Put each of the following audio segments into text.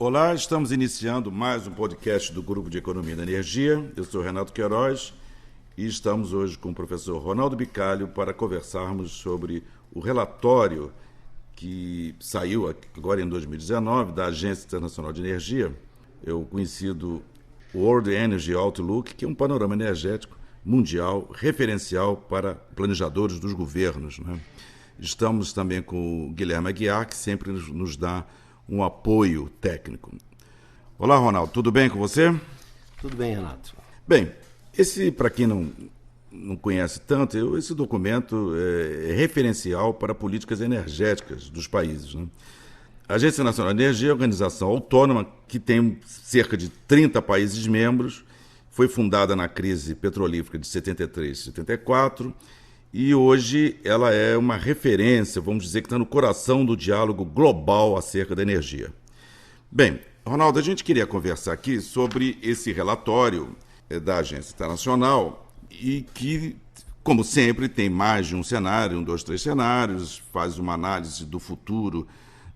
Olá, estamos iniciando mais um podcast do Grupo de Economia da Energia. Eu sou Renato Queiroz e estamos hoje com o professor Ronaldo Bicalho para conversarmos sobre o relatório que saiu agora em 2019 da Agência Internacional de Energia, o conhecido World Energy Outlook, que é um panorama energético mundial referencial para planejadores dos governos, né? Estamos também com o Guilherme Aguiar, que sempre nos dá um apoio técnico. Olá, Ronaldo, tudo bem com você? Tudo bem, Renato. Bem, para quem não conhece tanto, esse documento é referencial para políticas energéticas dos países, né? A Agência Nacional de Energia é uma organização autônoma que tem cerca de 30 países membros, foi fundada na crise petrolífera de 73 e 74, e hoje ela é uma referência, vamos dizer que está no coração do diálogo global acerca da energia. Bem, Ronaldo, a gente queria conversar aqui sobre esse relatório da Agência Internacional e que, como sempre, tem mais de um cenário, 1, 2, 3 cenários, faz uma análise do futuro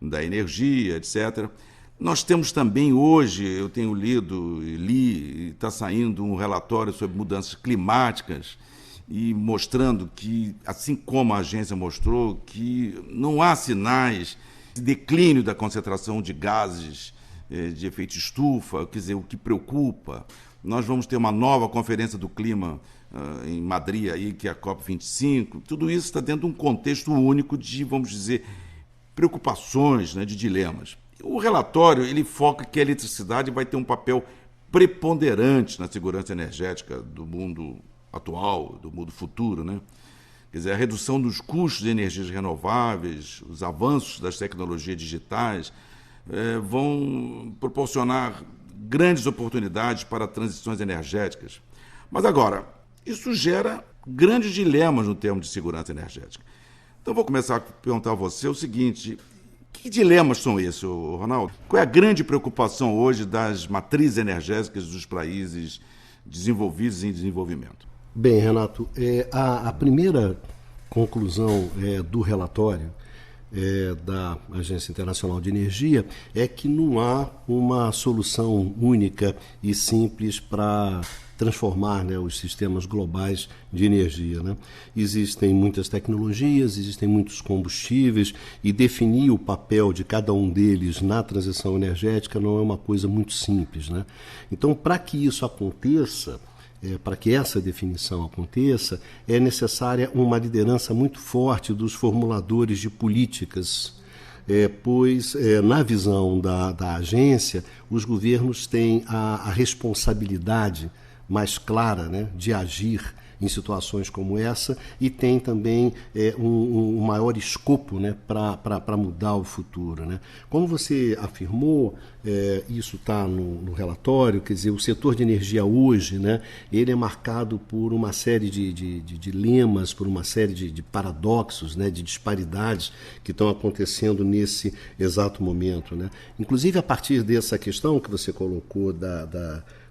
da energia, etc. Nós temos também hoje, eu tenho li, está saindo um relatório sobre mudanças climáticas, e mostrando que, assim como a agência mostrou, que não há sinais de declínio da concentração de gases de efeito estufa, quer dizer, o que preocupa. Nós vamos ter uma nova conferência do clima em Madrid, aí, que é a COP25. Tudo isso está dentro de um contexto único de, vamos dizer, preocupações, né, de dilemas. O relatório ele foca que a eletricidade vai ter um papel preponderante na segurança energética do mundo atual, do mundo futuro, né? Quer dizer, a redução dos custos de energias renováveis, os avanços das tecnologias digitais vão proporcionar grandes oportunidades para transições energéticas. Mas agora, isso gera grandes dilemas no termo de segurança energética. Então, vou começar a perguntar a você o seguinte: que dilemas são esses, Ronaldo? Qual é a grande preocupação hoje das matrizes energéticas dos países desenvolvidos e em desenvolvimento? Bem, Renato, a primeira conclusão do relatório da Agência Internacional de Energia é que não há uma solução única e simples para transformar, né, os sistemas globais de energia, né? Existem muitas tecnologias, existem muitos combustíveis e definir o papel de cada um deles na transição energética não é uma coisa muito simples, né? Então, para que isso aconteça, para que essa definição aconteça, é necessária uma liderança muito forte dos formuladores de políticas, pois, na visão da agência, os governos têm a responsabilidade mais clara, né, de agir em situações como essa e tem também um maior escopo, né, para mudar o futuro, né? Como você afirmou, isso está no relatório, quer dizer, o setor de energia hoje, né, ele é marcado por uma série de dilemas, por uma série de paradoxos, né, de disparidades que estão acontecendo nesse exato momento, né? Inclusive, a partir dessa questão que você colocou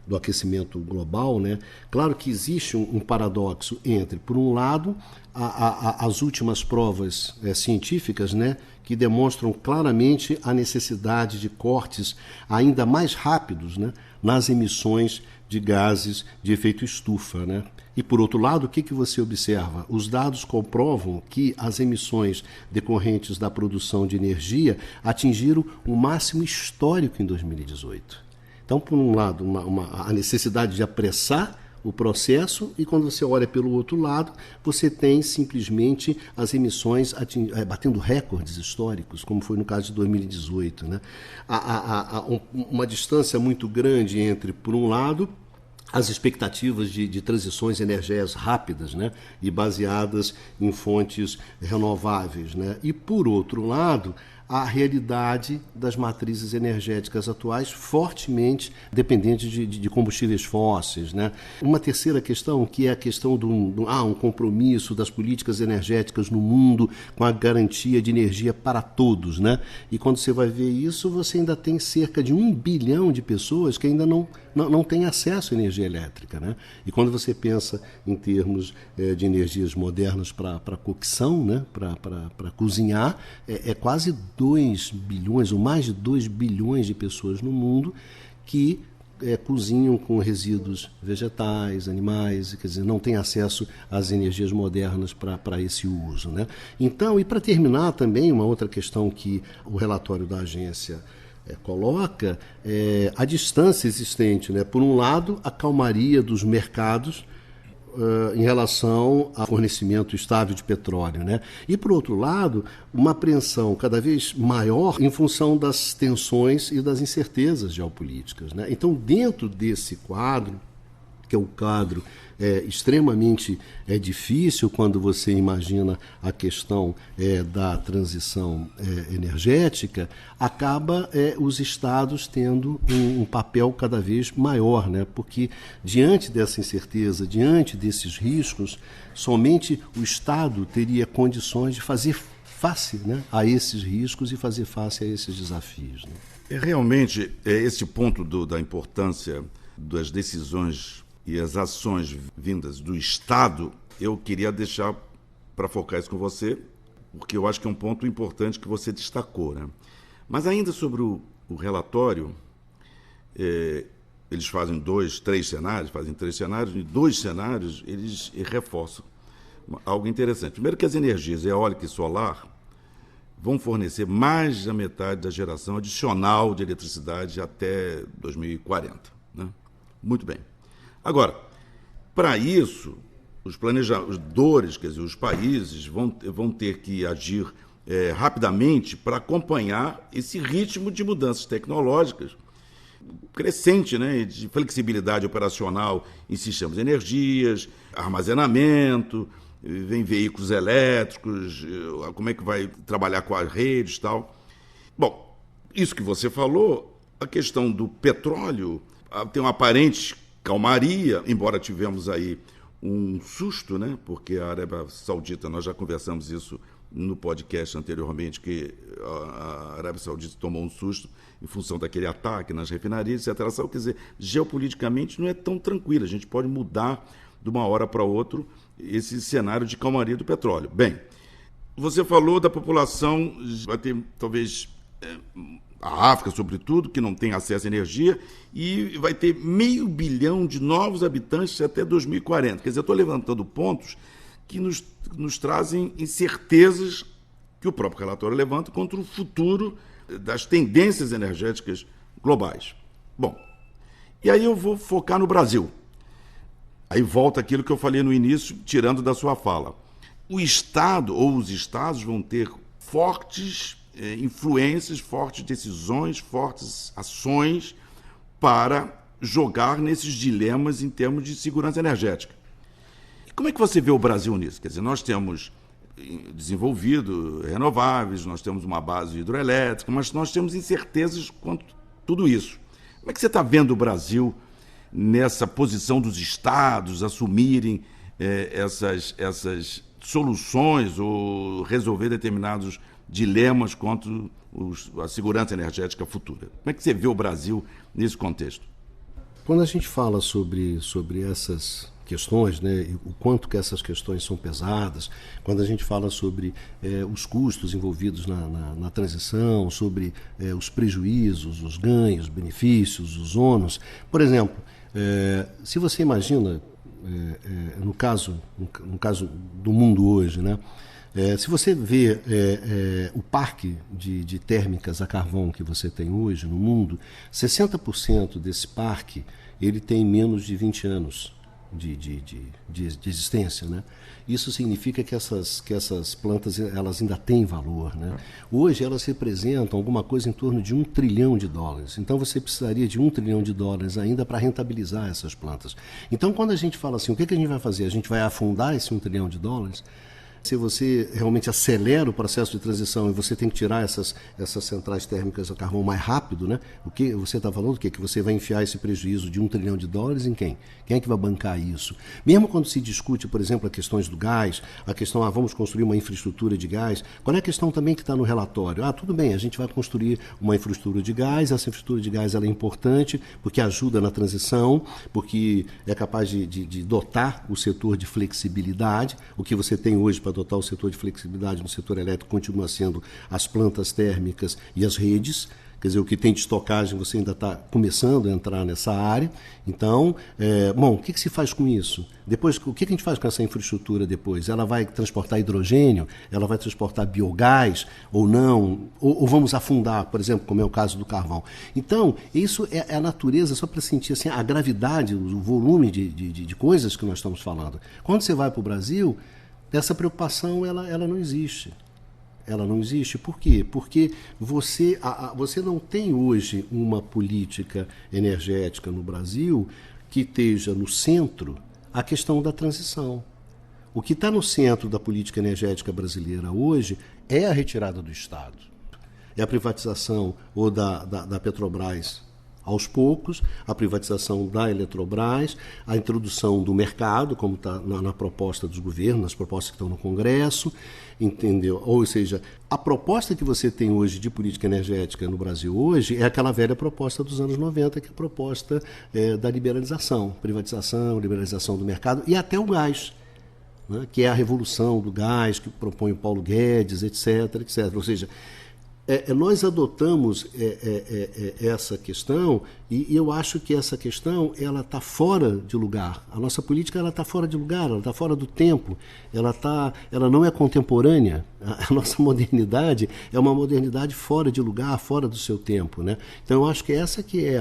do aquecimento global, né? Claro que existe um paradoxo entre, por um lado, as últimas provas científicas, né, que demonstram claramente a necessidade de cortes ainda mais rápidos, né, nas emissões de gases de efeito estufa, né? E, por outro lado, o que você observa? Os dados comprovam que as emissões decorrentes da produção de energia atingiram o máximo histórico em 2018. Então, por um lado, a necessidade de apressar o processo e, quando você olha pelo outro lado, você tem simplesmente as emissões batendo recordes históricos, como foi no caso de 2018, né? Há uma distância muito grande entre, por um lado, as expectativas de transições energéticas rápidas, né, e baseadas em fontes renováveis, né, e, por outro lado, a realidade das matrizes energéticas atuais fortemente dependentes de combustíveis fósseis, né? Uma terceira questão, que é a questão de um compromisso das políticas energéticas no mundo com a garantia de energia para todos, né? E quando você vai ver isso, você ainda tem cerca de 1 bilhão de pessoas que ainda não têm acesso à energia elétrica, né? E quando você pensa em termos de energias modernas para cocção, né? Para cozinhar, é quase 2 bilhões ou mais de 2 bilhões de pessoas no mundo que cozinham com resíduos vegetais, animais, quer dizer, não tem acesso às energias modernas para esse uso, né? Então, e para terminar também, uma outra questão que o relatório da agência coloca a distância existente, né? Por um lado, a calmaria dos mercados em relação ao fornecimento estável de petróleo, né? E, por outro lado, uma apreensão cada vez maior em função das tensões e das incertezas geopolíticas, né? Então, dentro desse quadro, que é um quadro extremamente difícil quando você imagina a questão da transição energética, acaba os estados tendo um papel cada vez maior, né? Porque diante dessa incerteza, diante desses riscos, somente o Estado teria condições de fazer face, né, a esses riscos e fazer face a esses desafios, né? Realmente, esse ponto da importância das decisões e as ações vindas do Estado, eu queria deixar para focar isso com você, porque eu acho que é um ponto importante que você destacou, né? Mas ainda sobre o relatório, eles fazem três cenários, e 2 cenários eles reforçam algo interessante. Primeiro que as energias eólica e solar vão fornecer mais da metade da geração adicional de eletricidade até 2040, né? Muito bem. Agora, para isso, os planejadores, quer dizer, os países, vão ter que agir rapidamente para acompanhar esse ritmo de mudanças tecnológicas crescente, né, de flexibilidade operacional em sistemas de energias, armazenamento, vem veículos elétricos, como é que vai trabalhar com as redes e tal. Bom, isso que você falou, a questão do petróleo tem uma aparente calmaria, embora tivemos aí um susto, né? Porque a Arábia Saudita, nós já conversamos isso no podcast anteriormente, que a Arábia Saudita tomou um susto em função daquele ataque nas refinarias, etc. Quer dizer, geopoliticamente não é tão tranquilo, a gente pode mudar de uma hora para outra esse cenário de calmaria do petróleo. Bem, você falou da população, vai ter talvez a África, sobretudo, que não tem acesso à energia, e vai ter 500 milhões de novos habitantes até 2040. Quer dizer, eu estou levantando pontos que nos trazem incertezas que o próprio relatório levanta contra o futuro das tendências energéticas globais. Bom, e aí eu vou focar no Brasil. Aí volta aquilo que eu falei no início, tirando da sua fala. O Estado ou os Estados vão ter fortes influências, fortes decisões, fortes ações para jogar nesses dilemas em termos de segurança energética. E como é que você vê o Brasil nisso? Quer dizer, nós temos desenvolvido renováveis, nós temos uma base hidroelétrica, mas nós temos incertezas quanto a tudo isso. Como é que você está vendo o Brasil nessa posição dos Estados assumirem essas soluções ou resolver determinados dilemas contra a segurança energética futura? Como é que você vê o Brasil nesse contexto? Quando a gente fala sobre essas questões, né, o quanto que essas questões são pesadas, quando a gente fala sobre os custos envolvidos na transição, sobre os prejuízos, os ganhos, os benefícios, os ônus. Por exemplo, se você imagina, no caso do mundo hoje, né, se você vê o parque de térmicas a carvão que você tem hoje no mundo, 60% desse parque ele tem menos de 20 anos de existência, né? Isso significa que essas plantas elas ainda têm valor, né? Hoje elas representam alguma coisa em torno de $1 trilhão. Então você precisaria de $1 trilhão ainda para rentabilizar essas plantas. Então quando a gente fala assim, o que a gente vai fazer? A gente vai afundar esse $1 trilhão? Se você realmente acelera o processo de transição e você tem que tirar essas centrais térmicas a carvão mais rápido, né? O que você está falando? Que você vai enfiar esse prejuízo de $1 trilhão em quem? Quem é que vai bancar isso? Mesmo quando se discute, por exemplo, as questões do gás, a questão, vamos construir uma infraestrutura de gás, qual é a questão também que está no relatório? Tudo bem, a gente vai construir uma infraestrutura de gás, essa infraestrutura de gás ela é importante porque ajuda na transição, porque é capaz de dotar o setor de flexibilidade, o que você tem hoje para adotar o setor de flexibilidade no setor elétrico continua sendo as plantas térmicas e as redes. Quer dizer, o que tem de estocagem você ainda está começando a entrar nessa área. Então, o que se faz com isso? Depois, o que a gente faz com essa infraestrutura depois? Ela vai transportar hidrogênio? Ela vai transportar biogás ou não? Ou vamos afundar, por exemplo, como é o caso do carvão? Então, isso é a natureza, só para sentir assim, a gravidade, o volume de coisas que nós estamos falando. Quando você vai para o Brasil, essa preocupação ela não existe. Ela não existe. Por quê? Porque você não tem hoje uma política energética no Brasil que esteja no centro a questão da transição. O que está no centro da política energética brasileira hoje é a retirada do Estado. É a privatização ou da Petrobras aos poucos, a privatização da Eletrobras, a introdução do mercado, como está na proposta dos governos, nas propostas que estão no Congresso, entendeu? Ou seja, a proposta que você tem hoje de política energética no Brasil hoje é aquela velha proposta dos anos 90, que é a proposta da liberalização, privatização, liberalização do mercado e até o gás, né? Que é a revolução do gás que propõe o Paulo Guedes, etc., etc. Ou seja, nós adotamos essa questão e eu acho que essa questão ela está fora de lugar. A nossa política ela está fora de lugar, ela está fora do tempo, ela não é contemporânea. A nossa modernidade é uma modernidade fora de lugar, fora do seu tempo, né? Então eu acho que essa que é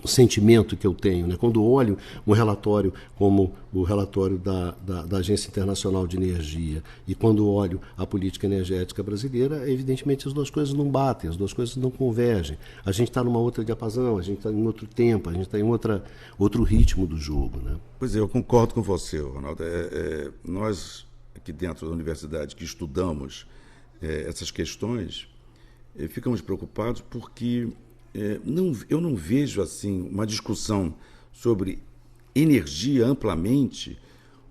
o sentimento que eu tenho, né? Quando olho um relatório como o relatório da Agência Internacional de Energia e quando olho a política energética brasileira, evidentemente as duas coisas não batem, as duas coisas não convergem. A gente está numa outra diapasão, a gente está em outro tempo, a gente está em outro ritmo do jogo, né? Pois é, eu concordo com você, Ronaldo. Nós, aqui dentro da universidade, que estudamos essas questões, ficamos preocupados porque eu não vejo assim uma discussão sobre energia amplamente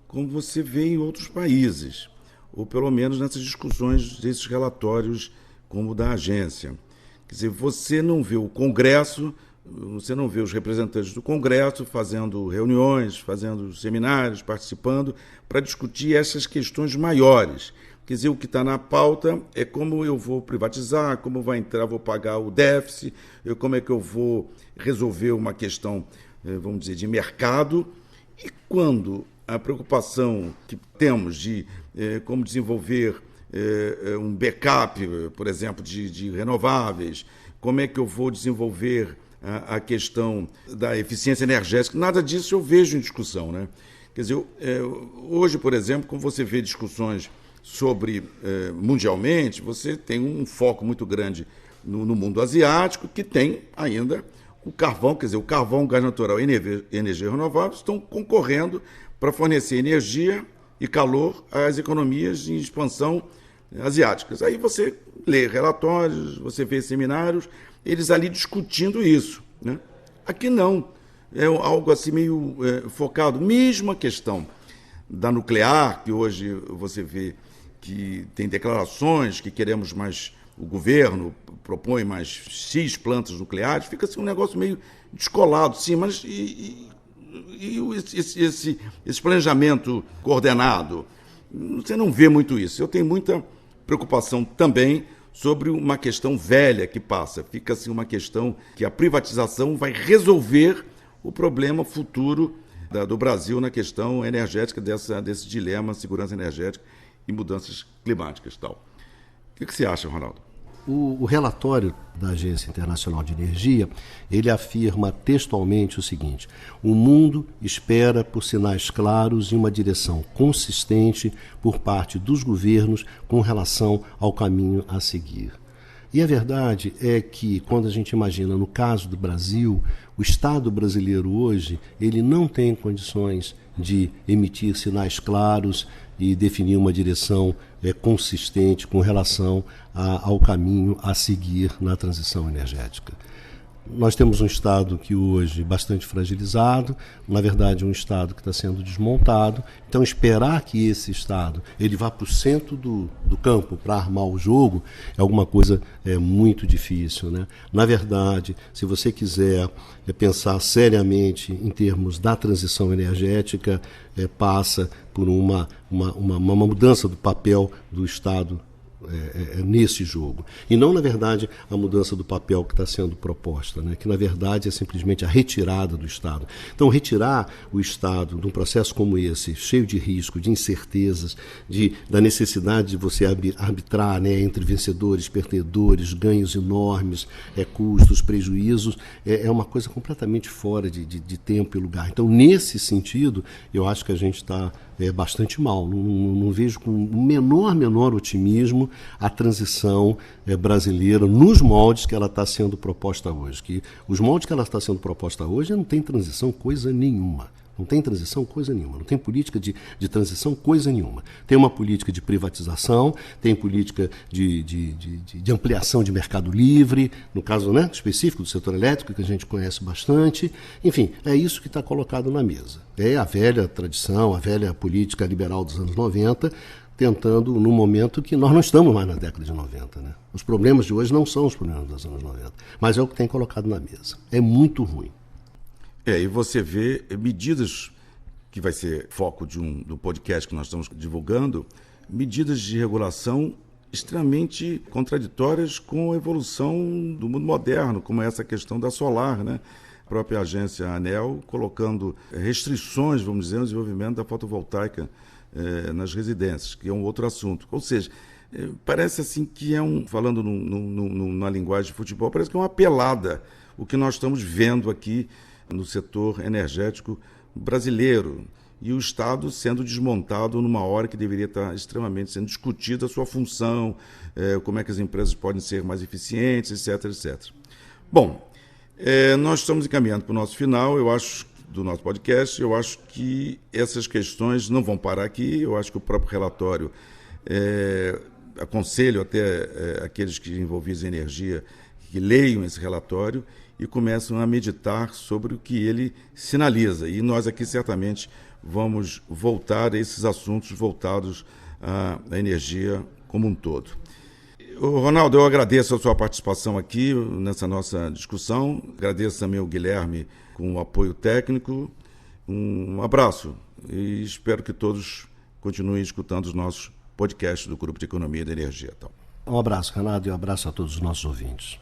como você vê em outros países, ou pelo menos nessas discussões desses relatórios como o da agência. Quer dizer, você não vê o Congresso, você não vê os representantes do Congresso fazendo reuniões, fazendo seminários, participando para discutir essas questões maiores. Quer dizer, o que está na pauta é como eu vou privatizar, como vai entrar, vou pagar o déficit, como é que eu vou resolver uma questão, vamos dizer, de mercado. E quando a preocupação que temos de como desenvolver um backup, por exemplo, de renováveis, como é que eu vou desenvolver a questão da eficiência energética, nada disso eu vejo em discussão, né? Quer dizer, hoje, por exemplo, como você vê discussões sobre, mundialmente, você tem um foco muito grande no mundo asiático, que tem ainda o carvão, quer dizer, o carvão, gás natural e energia renovável estão concorrendo para fornecer energia e calor às economias em expansão asiáticas. Aí você lê relatórios, você vê seminários, eles ali discutindo isso, né? Aqui não, é algo assim meio focado, mesmo a questão da nuclear, que hoje você vê que tem declarações que queremos mais, o governo propõe mais X plantas nucleares, fica assim um negócio meio descolado, sim, mas esse planejamento coordenado, você não vê muito isso. Eu tenho muita preocupação também sobre uma questão velha que passa, fica assim uma questão que a privatização vai resolver o problema futuro do Brasil na questão energética, desse dilema, segurança energética e mudanças climáticas e tal. O que você acha, Ronaldo? O relatório da Agência Internacional de Energia, ele afirma textualmente o seguinte: o mundo espera por sinais claros e uma direção consistente por parte dos governos com relação ao caminho a seguir. E a verdade é que, quando a gente imagina no caso do Brasil, o Estado brasileiro hoje, ele não tem condições de emitir sinais claros e definir uma direção consistente com relação ao caminho a seguir na transição energética. Nós temos um Estado que hoje é bastante fragilizado, na verdade um Estado que está sendo desmontado. Então esperar que esse Estado ele vá para o centro do campo para armar o jogo é alguma coisa muito difícil, né? Na verdade, se você quiser pensar seriamente em termos da transição energética, passa por uma mudança do papel do Estado nesse jogo. E não, na verdade, a mudança do papel que está sendo proposta, né? Que, na verdade, é simplesmente a retirada do Estado. Então, retirar o Estado de um processo como esse, cheio de risco, de incertezas, da necessidade de você arbitrar, né, entre vencedores, perdedores, ganhos enormes, custos, prejuízos, é uma coisa completamente fora de tempo e lugar. Então, nesse sentido, eu acho que a gente está bastante mal. Não vejo com o menor otimismo a transição brasileira nos moldes que ela está sendo proposta hoje. Que os moldes que ela está sendo proposta hoje não tem transição coisa nenhuma. Não tem transição coisa nenhuma, não tem política de transição coisa nenhuma. Tem uma política de privatização, tem política de ampliação de mercado livre, no caso, né, específico do setor elétrico, que a gente conhece bastante. Enfim, é isso que está colocado na mesa. É a velha tradição, a velha política liberal dos anos 90, tentando num momento que nós não estamos mais na década de 90. Né? Os problemas de hoje não são os problemas dos anos 90, mas é o que tem colocado na mesa. É muito ruim. E você vê medidas, que vai ser foco do podcast que nós estamos divulgando, medidas de regulação extremamente contraditórias com a evolução do mundo moderno, como essa questão da solar, né? A própria agência ANEEL colocando restrições, vamos dizer, no desenvolvimento da fotovoltaica nas residências, que é um outro assunto. Ou seja, parece assim que falando na linguagem de futebol, parece que é uma pelada o que nós estamos vendo aqui no setor energético brasileiro, e o Estado sendo desmontado numa hora que deveria estar extremamente sendo discutida a sua função, como é que as empresas podem ser mais eficientes, etc, etc. Bom, nós estamos encaminhando para o nosso final, eu acho, do nosso podcast. Eu acho que essas questões não vão parar aqui, eu acho que o próprio relatório, aconselho até aqueles que envolvidos em energia que leiam esse relatório e começam a meditar sobre o que ele sinaliza. E nós aqui certamente vamos voltar a esses assuntos voltados à energia como um todo. Ronaldo, eu agradeço a sua participação aqui nessa nossa discussão. Agradeço também ao Guilherme com o apoio técnico. Um abraço e espero que todos continuem escutando os nossos podcasts do Grupo de Economia da Energia. Um abraço, Renato, e um abraço a todos os nossos ouvintes.